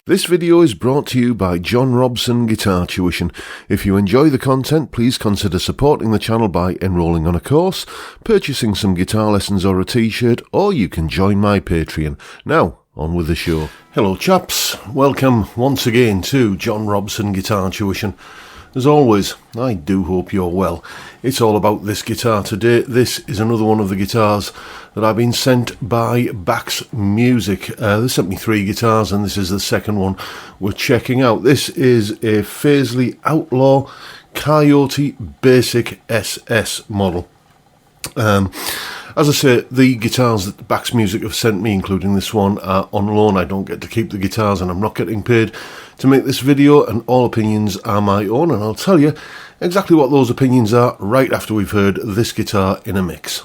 This video is brought to you by John Robson Guitar Tuition. If you enjoy the content, please consider supporting the channel by enrolling on a course, purchasing some guitar lessons or a t-shirt, or you can join my Patreon. Now, on with the show. Hello chaps, welcome once again to John Robson Guitar Tuition. As always, I do hope you're well. It's all about this guitar today. This is another one of the guitars that I've been sent by Bax Music. They sent me 3 guitars and this is the second one we're checking out. This is a Fazely Outlaw Coyote Basic SS model. As I say, the guitars that Bax Music have sent me, including this one, are on loan. I don't get to keep the guitars and I'm not getting paid to make this video, and all opinions are my own, and I'll tell you exactly what those opinions are right after we've heard this guitar in a mix.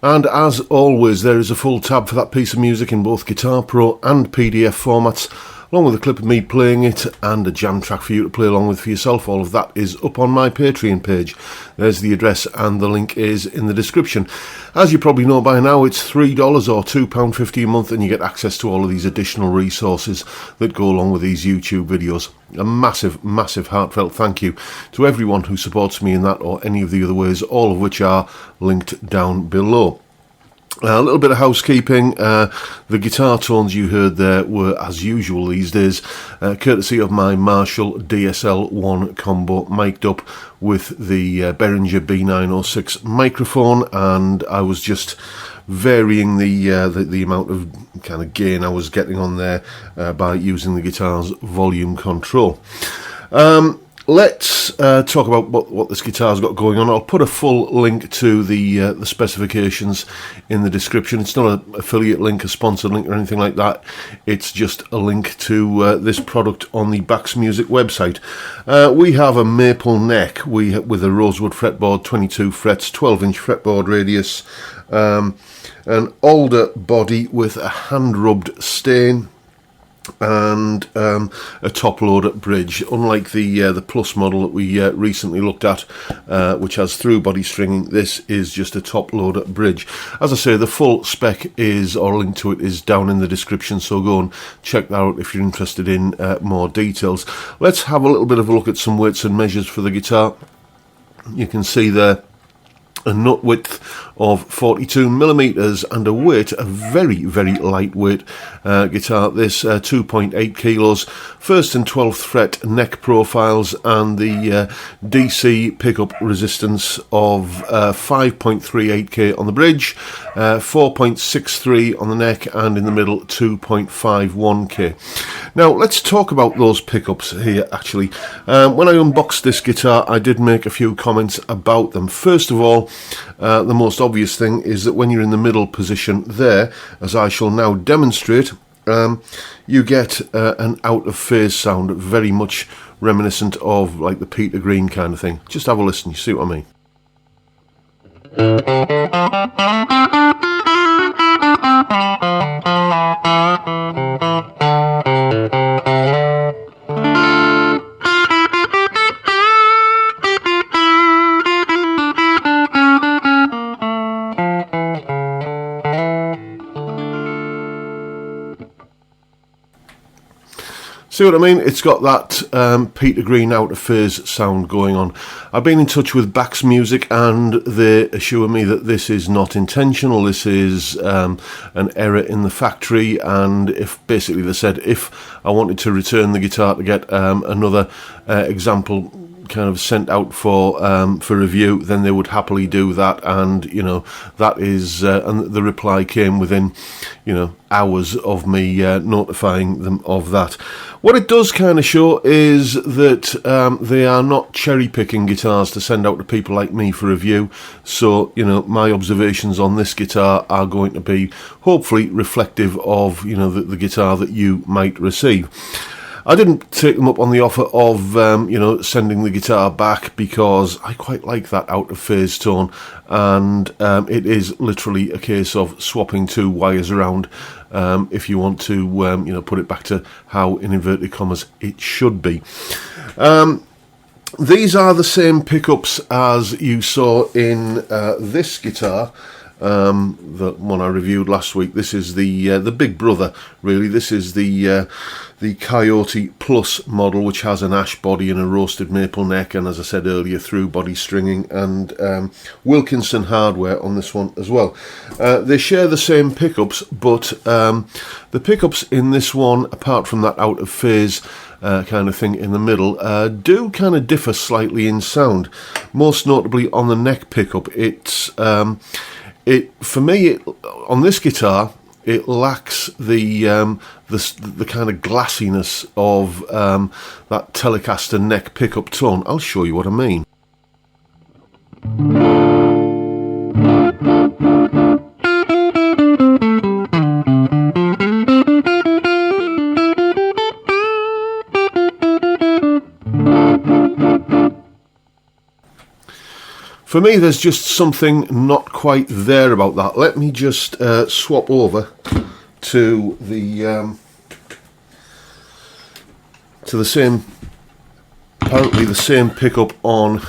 And as always, there is a full tab for that piece of music in both Guitar Pro and PDF formats, along with a clip of me playing it and a jam track for you to play along with for yourself. All of that is up on my Patreon page. There's the address and the link is in the description. As you probably know by now, it's $3 or £2.50 a month and you get access to all of these additional resources that go along with these YouTube videos. A massive, massive heartfelt thank you to everyone who supports me in that or any of the other ways, all of which are linked down below. A little bit of housekeeping. The guitar tones you heard there were, as usual these days, courtesy of my Marshall DSL-1 combo, mic'd up with the Behringer B906 microphone, and I was just varying the amount of kind of gain I was getting on there by using the guitar's volume control. Let's talk about what this guitar's got going on. I'll put a full link to the specifications in the description. It's not an affiliate link, a sponsored link or anything like that. It's just a link to this product on the Bax Music website. We have a maple neck with a rosewood fretboard, 22 frets, 12-inch fretboard radius, an alder body with a hand-rubbed stain, and a top loader bridge. Unlike the Plus model that we recently looked at, which has through body stringing, this is just a top loader bridge. As I say, the full spec is, or link to it, is down in the description, so go and check that out if you're interested in more details. Let's have a little bit of a look at some weights and measures for the guitar. You can see there a nut width of 42 millimeters and a weight, a very, very lightweight guitar. This 2.8 kilos, 1st and 12th fret neck profiles, and the DC pickup resistance of 5.38k on the bridge, 4.63 on the neck, and in the middle 2.51k. Now let's talk about those pickups here. Actually, when I unboxed this guitar, I did make a few comments about them. First of all, the most obvious thing is that when you're in the middle position there, as I shall now demonstrate, you get an out of phase sound, very much reminiscent of like the Peter Green kind of thing. Just have a listen, you see what I mean. See what I mean? It's got that Peter Green out of phase sound going on. I've been in touch with Bax Music and they assure me that this is not intentional. This is an error in the factory, and if basically they said if I wanted to return the guitar to get another example kind of sent out for review, then they would happily do that. And you know, that is and the reply came within, you know, hours of me notifying them of that. What it does kind of show is that they are not cherry picking guitars to send out to people like me for review. So, you know, my observations on this guitar are going to be hopefully reflective of, you know, the guitar that you might receive. I didn't take them up on the offer of, you know, sending the guitar back because I quite like that out of phase tone, and it is literally a case of swapping two wires around if you want to, you know, put it back to how, in inverted commas, it should be. These are the same pickups as you saw in this guitar. The one I reviewed last week. This is the big brother, really. This is the Coyote Plus model, which has an ash body and a roasted maple neck, and as I said earlier, through body stringing and Wilkinson hardware on this one as well. They share the same pickups, but the pickups in this one, apart from that out of phase kind of thing in the middle, do kind of differ slightly in sound. Most notably on the neck pickup, it's for me, on this guitar, it lacks the kind of glassiness of that Telecaster neck pickup tone. I'll show you what I mean. For me, there's just something not quite there about that. Let me just swap over to the same, apparently the same pickup on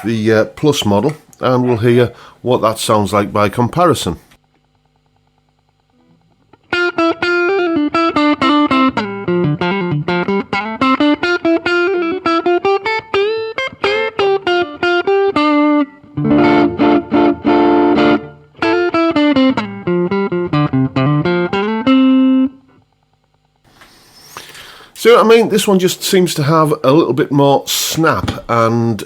the Plus model, and we'll hear what that sounds like by comparison. See what I mean? This one just seems to have a little bit more snap and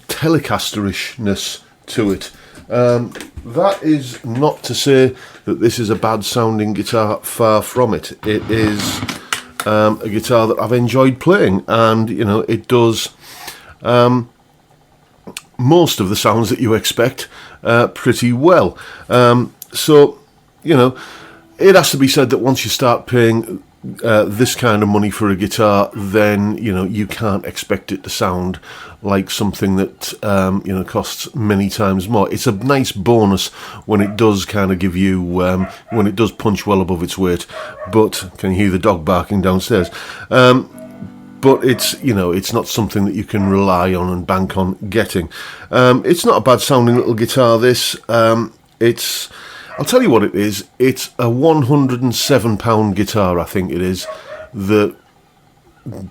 Telecaster-ishness to it. That is not to say that this is a bad sounding guitar, far from it. It is a guitar that I've enjoyed playing, and you know, it does most of the sounds that you expect pretty well. So, you know, it has to be said that once you start paying this kind of money for a guitar, then you know you can't expect it to sound like something that you know costs many times more. It's a nice bonus when it does kind of give you when it does punch well above its weight. But can you hear the dog barking downstairs? But it's, you know, it's not something that you can rely on and bank on getting. It's not a bad sounding little guitar, this. It's, I'll tell you what it is. It's a £107 guitar, I think it is, that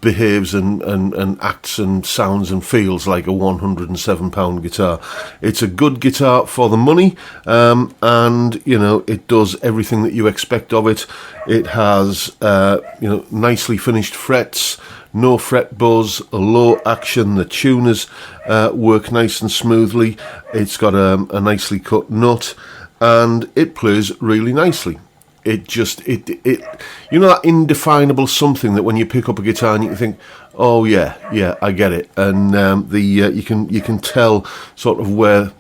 behaves and acts and sounds and feels like a £107 guitar. It's a good guitar for the money, and you know, it does everything that you expect of it. It has you know, nicely finished frets, no fret buzz, a low action. The tuners work nice and smoothly. It's got a nicely cut nut, and it plays really nicely. It you know, that indefinable something that when you pick up a guitar and you think, oh yeah, I get it, and you can tell sort of where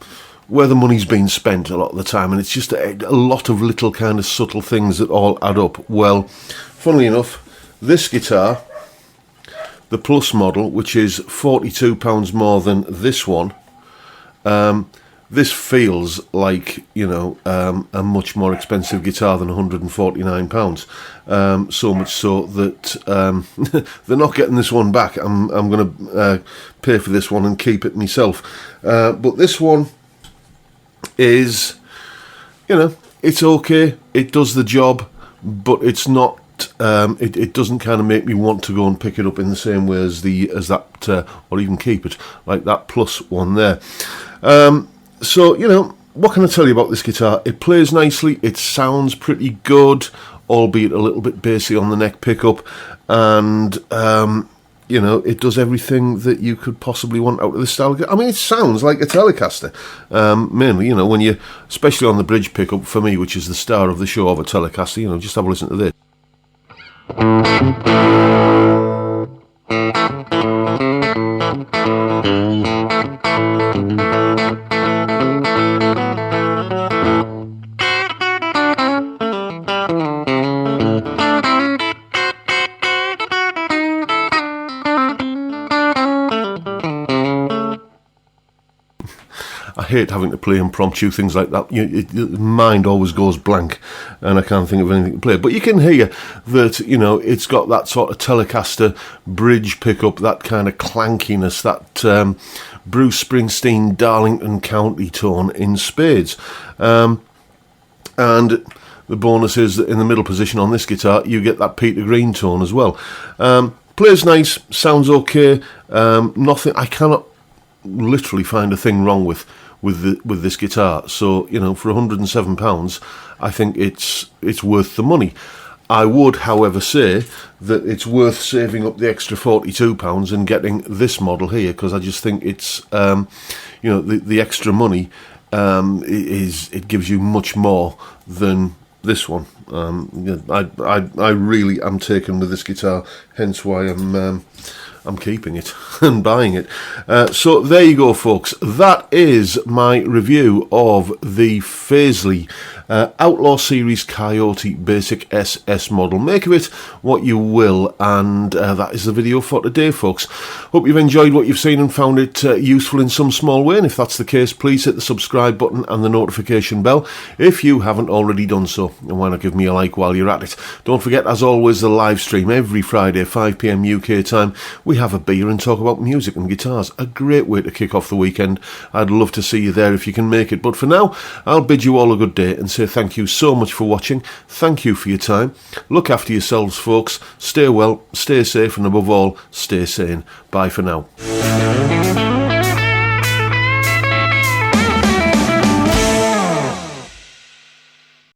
the money's been spent a lot of the time, and it's just a lot of little kind of subtle things that all add up. Well, funnily enough, this guitar, the Plus model, which is £42 more than this one, this feels like, you know, a much more expensive guitar than £149. So much so that they're not getting this one back. I'm going to pay for this one and keep it myself. But this one is, you know, it's okay. It does the job, but it's not. It doesn't kind of make me want to go and pick it up in the same way as that, or even keep it like that Plus one there. So, you know, what can I tell you about this guitar? It plays nicely, it sounds pretty good, albeit a little bit bassy on the neck pickup, and, you know, it does everything that you could possibly want out of this style. I mean, it sounds like a Telecaster, mainly, you know, when you, especially on the bridge pickup, for me, which is the star of the show of a Telecaster, you know, just have a listen to this. I hate having to play impromptu things like that. Your mind always goes blank, and I can't think of anything to play. But you can hear that, you know, it's got that sort of Telecaster bridge pickup, that kind of clankiness, that Bruce Springsteen Darlington County tone in spades. And the bonus is that in the middle position on this guitar, you get that Peter Green tone as well. Plays nice, sounds okay. Nothing. I cannot literally find a thing wrong with this guitar. So, you know, for £107, I think it's worth the money. I would, however, say that it's worth saving up the extra £42 and getting this model here, because I just think it's, you know, the extra money it gives you much more than this one. I really am taken with this guitar, hence why I'm keeping it and buying it. So there you go, folks. That is my review of the Fazley Outlaw Series Coyote Basic SS model. Make of it what you will, and that is the video for today, folks. Hope you've enjoyed what you've seen and found it useful in some small way, and if that's the case, please hit the subscribe button and the notification bell if you haven't already done so, and why not give me a like while you're at it. Don't forget, as always, the live stream every Friday 5 PM UK time. We have a beer and talk about music and guitars. A great way to kick off the weekend. I'd love to see you there if you can make it, but for now, I'll bid you all a good day and say thank you so much for watching. Thank you for your time. Look after yourselves, folks. Stay well, stay safe, and above all, stay sane. Bye for now.